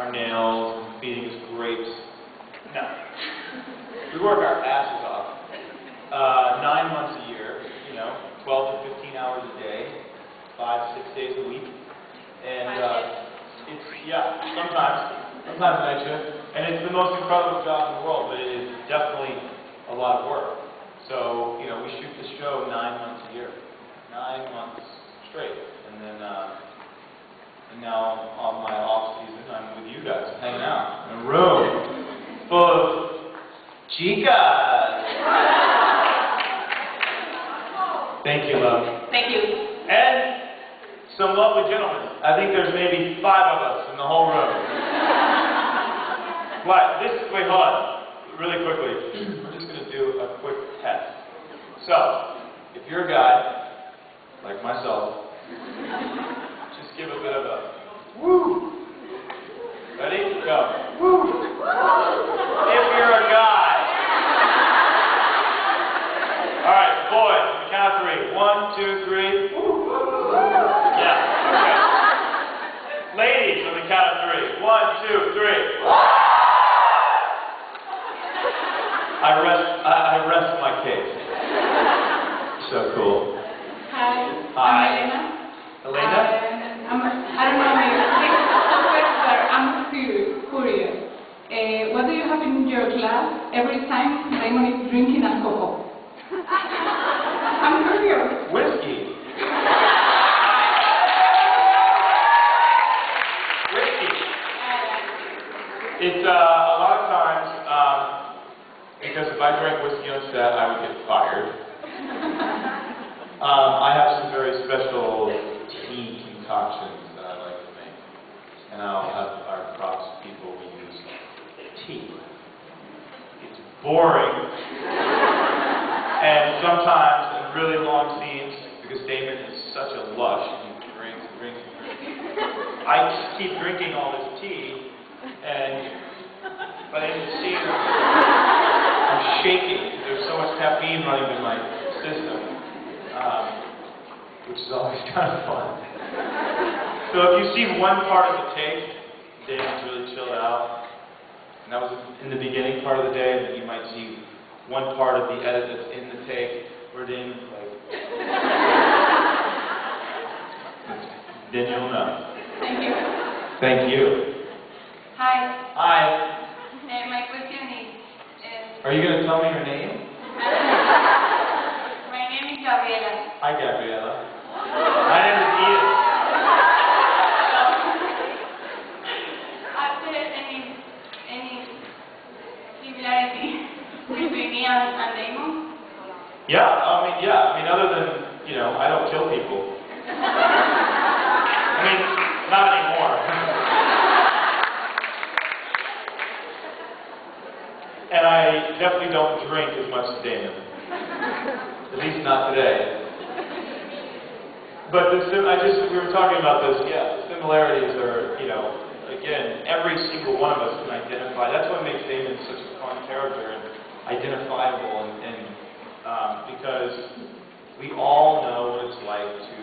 our nails and feeding us grapes. No. We work our asses off. 9 months a year, 12 to 15 hours a day, 5 to 6 days a week. And it's, sometimes night shift. And it's the most incredible job in the world, but it is definitely a lot of work. So, we shoot the show 9 months a year. 9 months straight. And then, and now on my off season, I'm with you guys, hanging out in a room full of chicas. Thank you, love. Thank you. And some lovely gentlemen. I think there's maybe 5 of us in the whole room. Wait, hold on. Really quickly. We're just going to do a quick test. So, if you're a guy, like myself, just give a bit of a woo. Ready? Go. Woo. If you're a guy. Alright, boys, on the count of 3. 1, 2, 3. Woo. Yeah, okay. Ladies, on the count of 3. 1, 2, 3. I rest my case. So cool. Hi. Hi. I'm Elena. Elena? I don't know but I'm curious. What do you have in your class every time Raymond is drinking alcohol? I'm curious. Whiskey. Whiskey. It's a lot of times, because if I drank whiskey on set, I would get fired. I have some very special tea concoctions that I like to make. And I'll have our props people use tea. It's boring. And sometimes in really long scenes, because Damon is such a lush, he drinks. I just keep drinking all this tea, and by the end of the scene, I'm shaking. There's so much caffeine running through my system, which is always kind of fun. So if you see one part of the take, Damon's really chilled out, and that was in the beginning part of the day, and then you might see one part of the edit that's in the take where Damon's like, then you'll know. Thank you. Thank you. Hi. Hi. My question is... Are you going to tell me your name? My name is Gabriela. Hi, Gabriela. My name is Ian. Are there any similarity between me and Damon? Yeah, I mean, other than, I don't kill people. I mean, not anymore. And I definitely don't drink as much as Damon. At least not today. But we were talking about this, the similarities are, again, every single one of us can identify. That's what makes Damon such a fun character and identifiable, and because we all know what it's like to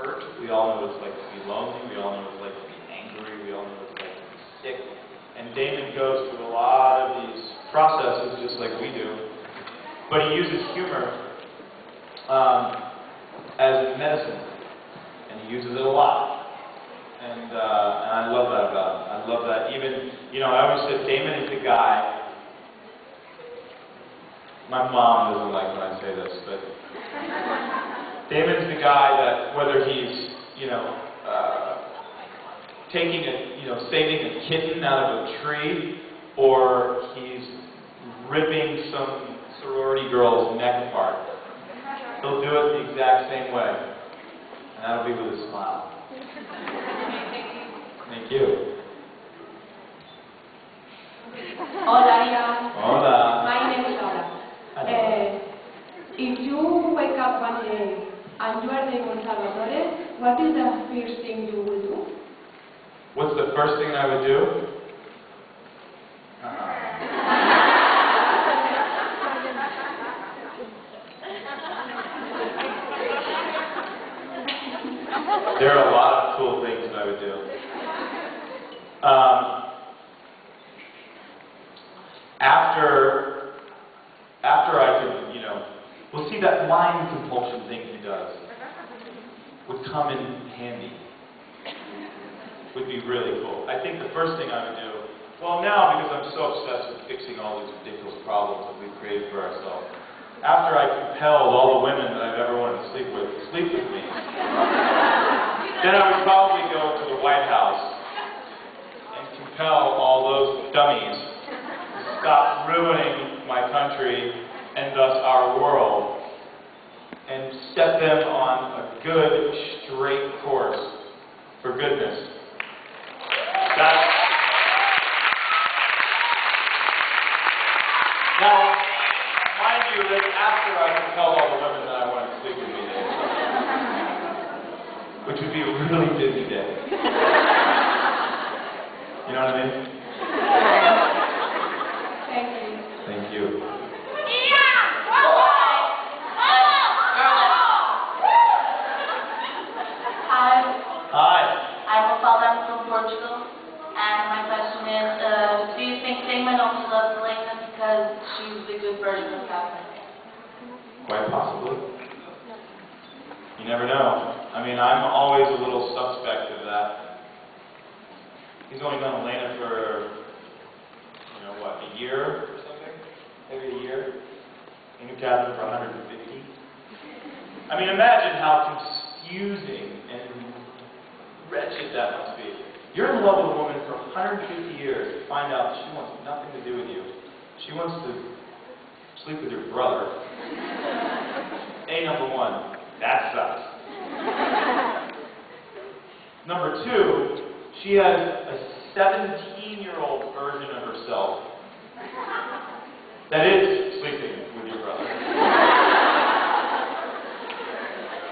hurt, we all know what it's like to be lonely, we all know what it's like to be angry, we all know what it's like to be sick. And Damon goes through a lot of these processes just like we do, but he uses humor as medicine, and he uses it a lot, and I love that about him. I love that. Even, I always said Damon is the guy. My mom doesn't like when I say this, but Damon's the guy that whether he's saving a kitten out of a tree, or he's ripping some sorority girl's neck apart, he'll do it the exact same way. And that'll be with a smile. Thank you. Hola, Ian. Hola. My name is Laura. If you wake up one day and you are Damon Salvatore, what is the first thing you will do? What's the first thing I would do? There are a lot of cool things that I would do. see, that line compulsion thing he does would come in handy. Would be really cool. I think the first thing I would do, well now, because I'm so obsessed with fixing all these ridiculous problems that we've created for ourselves, after I compelled all the women that I've ever wanted to sleep with me, then I would probably go to the White House and compel all those dummies to stop ruining my country and thus our world, and set them on a good, straight course for goodness. Now, mind you, that after I compelled all the women that I wanted to sleep with me, which would be a really busy day. You know what I mean? Thank you. Thank you. Hi. I'm Mafalda, I'm from Portugal, and my question is, do you think Damon only loves Elena because she's the good version of Catherine? Quite possibly. You never know. I mean, I'm always a little suspect of that. He's only known Elena for, what, a year or something? Maybe a year. He knew Catherine for 150. I mean, imagine how confusing and wretched that must be. You're in love with a woman for 150 years to find out that she wants nothing to do with you. She wants to sleep with your brother. Number one, that sucks. Number two, she has a 17-year-old version of herself that is sleeping with your brother.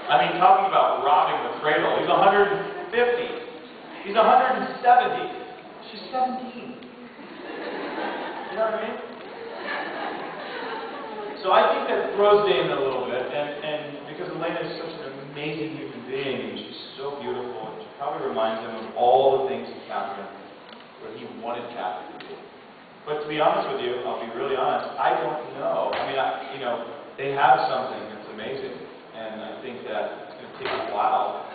I mean, talking about robbing the cradle. He's 150. He's 170. She's 17. You know what I mean? So I think that throws Damon a little bit, and because Elena is such an amazing human being, and she's so beautiful, and she probably reminds him of all the things in Catherine where he wanted Catherine to be. But to be honest with you, I'll be really honest, I don't know. I mean, they have something that's amazing, and I think that it's going to take a while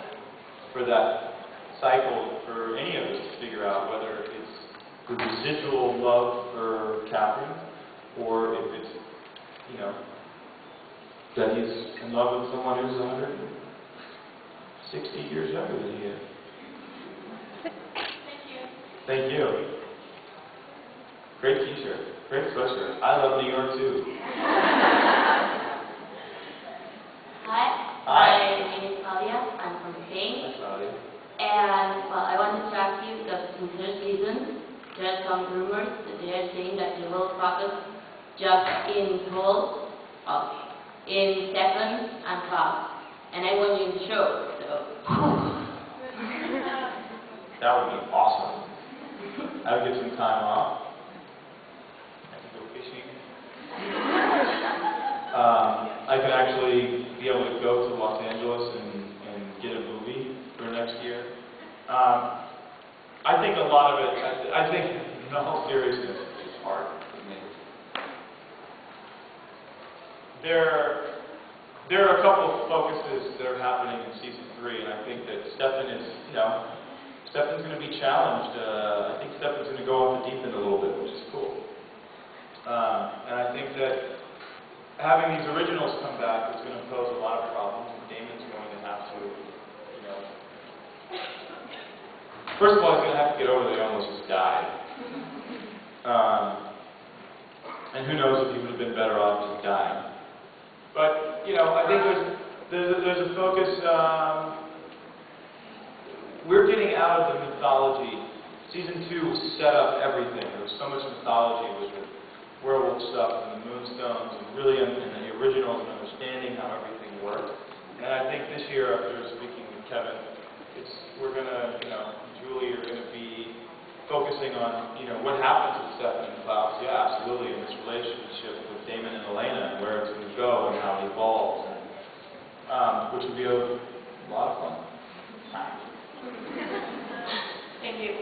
for that cycle for any of us to figure out whether it's the residual love for Catherine, or if it's, that he's in love with someone who's 160 years younger than he is. Thank you. Thank you. Great t-shirt. Great sweatshirt. I love New York too. Hi. Hi. My name is Claudia. I'm from Spain. Hi, Claudia. And, well, I wanted to ask you, because in this season, there are some rumors that they are saying that you will focus just in Stefan and Klaus. And I want you in the show, so. That would be awesome. I would get some time off. I could go fishing. I could actually be able to go to Los Angeles and get a movie for next year. I think a lot of it, I think in all seriousness, it's hard for me. There are a couple of focuses that are happening in season 3, and I think that Stefan is, Stefan's going to be challenged. I think Stefan's going to go off the deep end a little bit, which is cool. And I think that having these originals come back is going to pose a lot of problems, and Damon's going to have to, first of all, he's going to have to get over that he almost just died. And who knows if he would have been better off just dying. But, I think there's a focus, we're getting out of the mythology. Season 2 set up everything. There was so much mythology with the werewolf stuff and the moonstones, and really in the originals and understanding how everything worked. And I think this year, after speaking with Kevin, we're going to, Julie are going to be focusing on, what happens with Stefan and Klaus. Yeah, absolutely, in this relationship with Damon and Elena, and where it's going to go and how it evolves, which would be a lot of fun. Thank you.